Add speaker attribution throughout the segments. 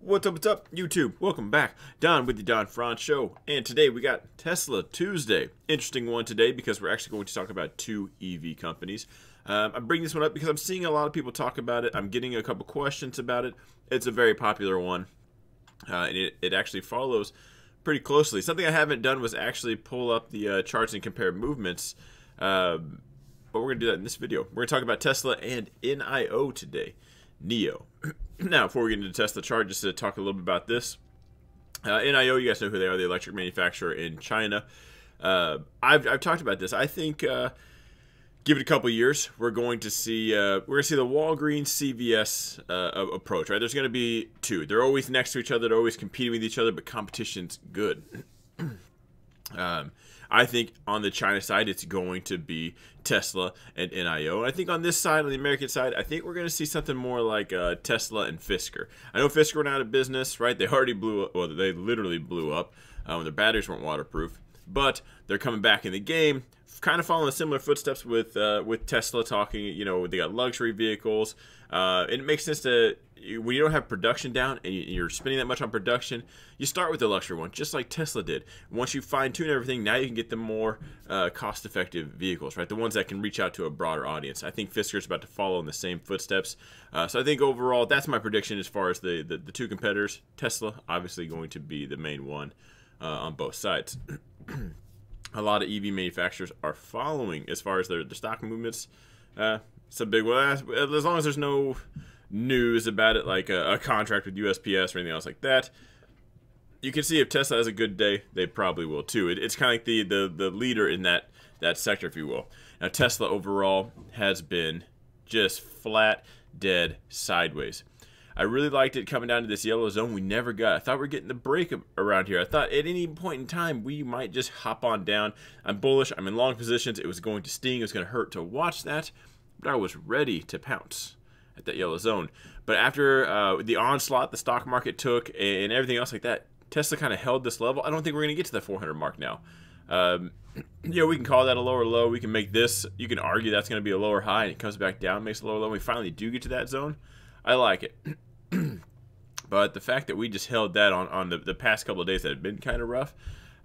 Speaker 1: What's up, YouTube? Welcome back. Don with the Don Franz Show. And today we got Tesla Tuesday. Interesting one today because we're actually going to talk about two EV companies. I'm bringing this one up because I'm seeing a lot of people talk about it. I'm getting a couple questions about it. It's a very popular one. And it actually follows pretty closely. Something I haven't done was actually pull up the charts and compare movements. But we're going to do that in this video. We're going to talk about Tesla and NIO today. NIO. Now, before we get into the Tesla chart, just to talk a little bit about this. NIO, you guys know who they are, the electric manufacturer in China. I've talked about this. I think, give it a couple years, we're going to see the Walgreens CVS approach. Right? There's going to be two. They're always next to each other. They're always competing with each other, but competition's good. I think on the China side, it's going to be Tesla and NIO. I think on this side, on the American side, I think we're going to see something more like Tesla and Fisker. I know Fisker went out of business, right? They already blew up. Well, they literally blew up when their batteries weren't waterproof. But they're coming back in the game, kind of following similar footsteps with Tesla talking, you know, they got luxury vehicles. And it makes sense to, when you don't have production down and you're spending that much on production, you start with the luxury one, just like Tesla did. Once you fine-tune everything, now you can get the more cost-effective vehicles, right? The ones that can reach out to a broader audience. I think Fisker's about to follow in the same footsteps. So I think overall, that's my prediction as far as the two competitors. Tesla, obviously going to be the main one on both sides. A lot of EV manufacturers are following as far as their stock movements. It's a big one. As long as there's no news about it, like a contract with USPS or anything else like that, you can see if Tesla has a good day, they probably will too. It's kind of like the leader in that sector, if you will. Now, Tesla overall has been just flat, dead, sideways. I really liked it coming down to this yellow zone we never got. I thought we were getting the break around here. I thought at any point in time we might just hop on down. I'm bullish. I'm in long positions. It was going to sting. It was going to hurt to watch that. But I was ready to pounce at that yellow zone. But after the onslaught the stock market took and everything else like that, Tesla kind of held this level. I don't think we're going to get to the 400 mark now. You know, we can call that a lower low. We can make this, you can argue that's going to be a lower high, and it comes back down, makes a lower low. We finally do get to that zone. I like it. But the fact that we just held that on the past couple of days that had been kind of rough,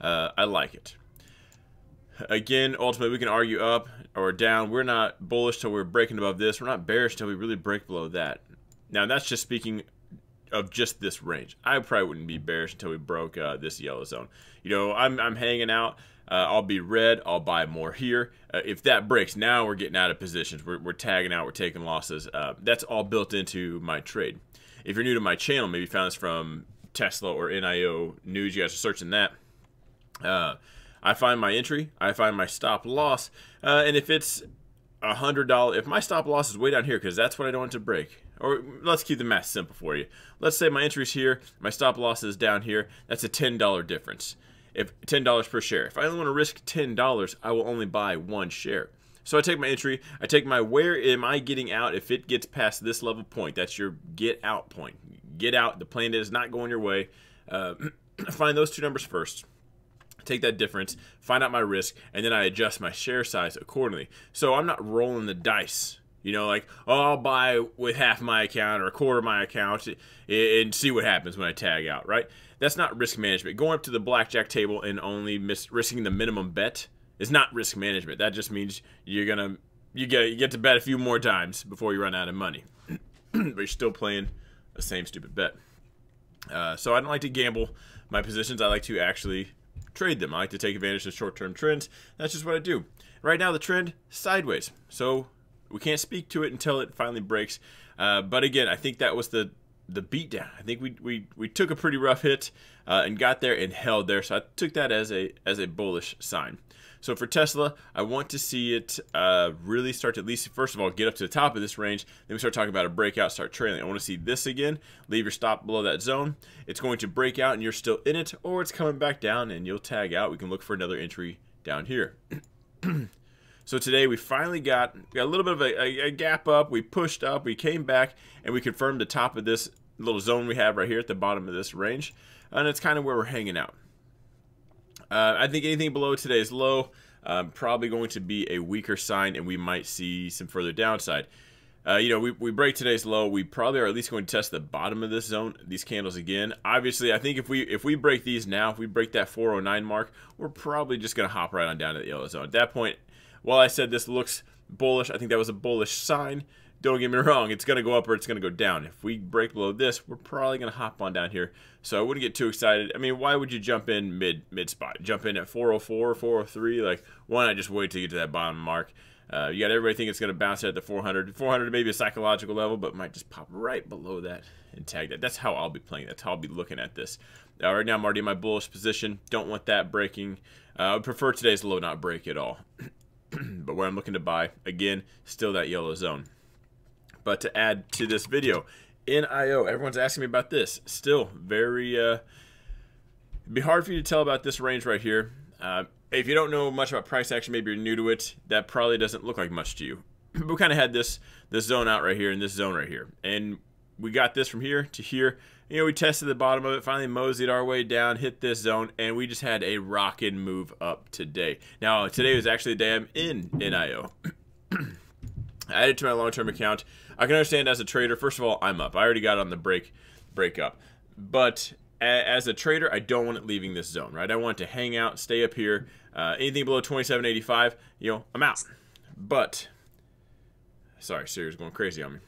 Speaker 1: I like it. Again, ultimately, we can argue up or down. We're not bullish till we're breaking above this. We're not bearish till we really break below that. Now, that's just speaking of just this range. I probably wouldn't be bearish until we broke this yellow zone. You know, I'm hanging out. I'll be red. I'll buy more here. If that breaks, now we're getting out of positions. We're tagging out. We're taking losses. That's all built into my trade. If you're new to my channel, maybe you found this from Tesla or NIO news, you guys are searching that. I find my entry, I find my stop loss, and if it's $100, if my stop loss is way down here, because that's what I don't want to break, or let's keep the math simple for you. Let's say my entry's here, my stop loss is down here, that's a $10 difference. If $10 per share. If I only want to risk $10, I will only buy one share. So I take my entry, I take my where am I getting out if it gets past this level point. That's your get out point. Get out, the plan is not going your way. Find those two numbers first. Take that difference, find out my risk, and then I adjust my share size accordingly. So I'm not rolling the dice. You know, like, oh, I'll buy with half my account or a quarter of my account and see what happens when I tag out, right? That's not risk management. Going up to the blackjack table and only risking the minimum bet is not risk management. That just means you get to bet a few more times before you run out of money. But you're still playing the same stupid bet. So I don't like to gamble my positions. I like to actually trade them. I like to take advantage of short-term trends. That's just what I do. Right now, the trend, sideways. So we can't speak to it until it finally breaks. But again, I think that was the beatdown. I think we took a pretty rough hit and got there and held there. So I took that as a bullish sign. So for Tesla, I want to see it really start to at least, first of all, get up to the top of this range. Then we start talking about a breakout, start trailing. I want to see this again. Leave your stop below that zone. It's going to break out and you're still in it, or it's coming back down and you'll tag out. We can look for another entry down here. So today we finally got a little bit of a gap up. We pushed up, we came back, and we confirmed the top of this little zone we have right here at the bottom of this range. And it's kind of where we're hanging out. I think anything below today's low probably going to be a weaker sign, and we might see some further downside. You know, we break today's low, we probably are at least going to test the bottom of this zone, these candles again. Obviously, I think if we break these now, if we break that 409 mark, we're probably just going to hop right on down to the yellow zone. At that point, while I said this looks bullish, I think that was a bullish sign. Don't get me wrong, it's going to go up or it's going to go down. If we break below this, we're probably going to hop on down here. So I wouldn't get too excited. I mean, why would you jump in mid spot? Jump in at 404, 403? Like, why not just wait to get to that bottom mark? You got everybody think it's going to bounce at the 400. 400 maybe a psychological level, but might just pop right below that and tag that. That's how I'll be playing. That's how I'll be looking at this. Right now, I'm already in my bullish position. Don't want that breaking. I would prefer today's low not break at all. But where I'm looking to buy, again, still that yellow zone. But to add to this video, NIO, everyone's asking me about this. Still very, it'd be hard for you to tell about this range right here. If you don't know much about price action, maybe you're new to it, that probably doesn't look like much to you. But we kind of had this zone out right here and this zone right here. And we got this from here to here. You know, we tested the bottom of it, finally moseyed our way down, hit this zone, and we just had a rockin' move up today. Now, today was actually the day I'm in NIO. I added to my long-term account. I can understand as a trader, first of all, I'm up. I already got on the break up. But as a trader, I don't want it leaving this zone, right? I want it to hang out, stay up here. Anything below 27.85, you know, I'm out. But, sorry, Siri's going crazy on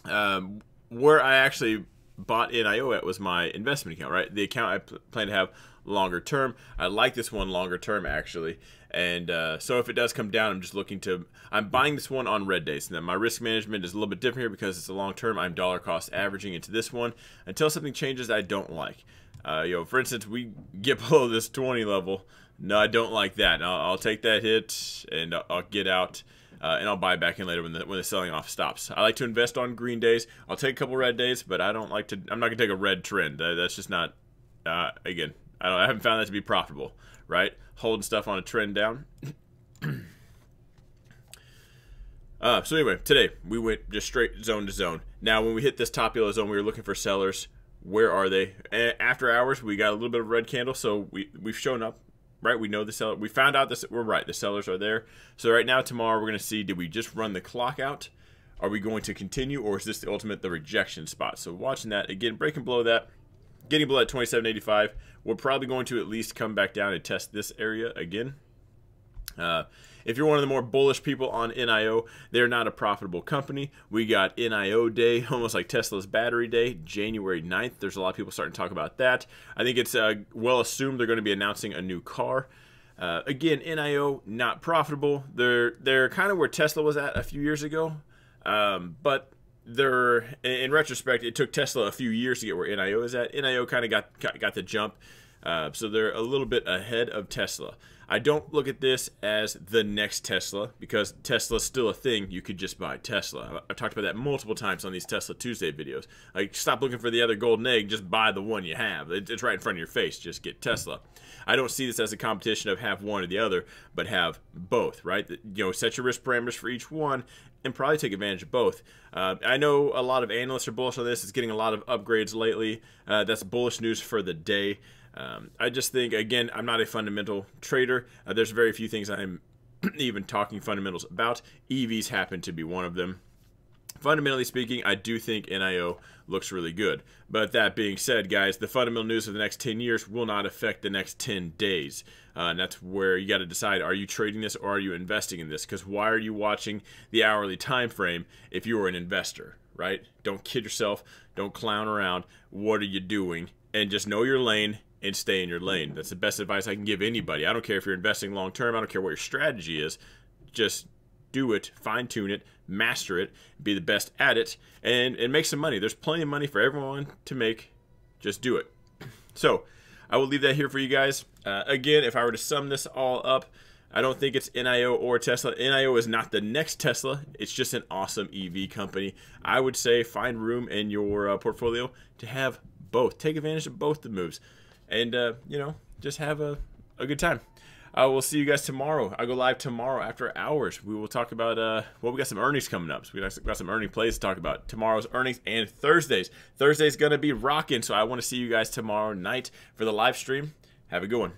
Speaker 1: me. Where I actually bought NIO at was my investment account, right? The account I plan to have longer term. I like this one longer term, actually. And so if it does come down, I'm buying this one on red days. And then my risk management is a little bit different here because it's a long term. I'm dollar cost averaging into this one until something changes I don't like. You know, for instance, we get below this 20 level. No, I don't like that. I'll take that hit and I'll get out. And I'll buy back in later when the selling off stops. I like to invest on green days. I'll take a couple red days, but I'm not going to take a red trend. That's just not, again, I haven't found that to be profitable, right? Holding stuff on a trend down. So anyway, today we went just straight zone to zone. Now, when we hit this top yellow zone, we were looking for sellers. Where are they? After hours, we got a little bit of red candle, so we've shown up. Right, we know the seller. We found out this. We're right. The sellers are there. So right now, tomorrow, we're going to see: did we just run the clock out? Are we going to continue, or is this the rejection spot? So watching that again, breaking below that, getting below at 27.85. We're probably going to at least come back down and test this area again. If you're one of the more bullish people on NIO, they're not a profitable company. We got NIO day, almost like Tesla's battery day, January 9th. There's a lot of people starting to talk about that. I think it's well assumed they're going to be announcing a new car. Again, NIO, not profitable. They're kind of where Tesla was at a few years ago. But in retrospect, it took Tesla a few years to get where NIO is at. NIO kind of got the jump. So they're a little bit ahead of Tesla. I don't look at this as the next Tesla because Tesla's still a thing. You could just buy Tesla. I've talked about that multiple times on these Tesla Tuesday videos. Like, stop looking for the other golden egg. Just buy the one you have. It's right in front of your face. Just get Tesla. I don't see this as a competition of have one or the other, but have both, right? You know, set your risk parameters for each one and probably take advantage of both. I know a lot of analysts are bullish on this. It's getting a lot of upgrades lately. That's bullish news for the day. I just think, again, I'm not a fundamental trader. There's very few things I'm even talking fundamentals about. EVs happen to be one of them. Fundamentally speaking, I do think NIO looks really good. But that being said, guys, the fundamental news of the next 10 years will not affect the next 10 days. And that's where you got to decide, are you trading this or are you investing in this? Because why are you watching the hourly time frame if you are an investor, right? Don't kid yourself. Don't clown around. What are you doing? And just know your lane and stay in your lane. That's the best advice I can give anybody. I don't care if you're investing long term. I don't care what your strategy is. Just do it, fine tune it, master it, be the best at it, and make some money. There's plenty of money for everyone to make. Just do it. So I will leave that here for you guys. Again, if I were to sum this all up, I don't think it's NIO or Tesla. NIO is not the next Tesla. It's just an awesome EV company. I would say find room in your portfolio to have both. Take advantage of both the moves. And, you know, just have a good time. We'll see you guys tomorrow. I'll go live tomorrow after hours. We will talk about, well, we got some earnings coming up. So we got some earning plays to talk about. Tomorrow's earnings and Thursdays. Thursday's going to be rocking. So I want to see you guys tomorrow night for the live stream. Have a good one.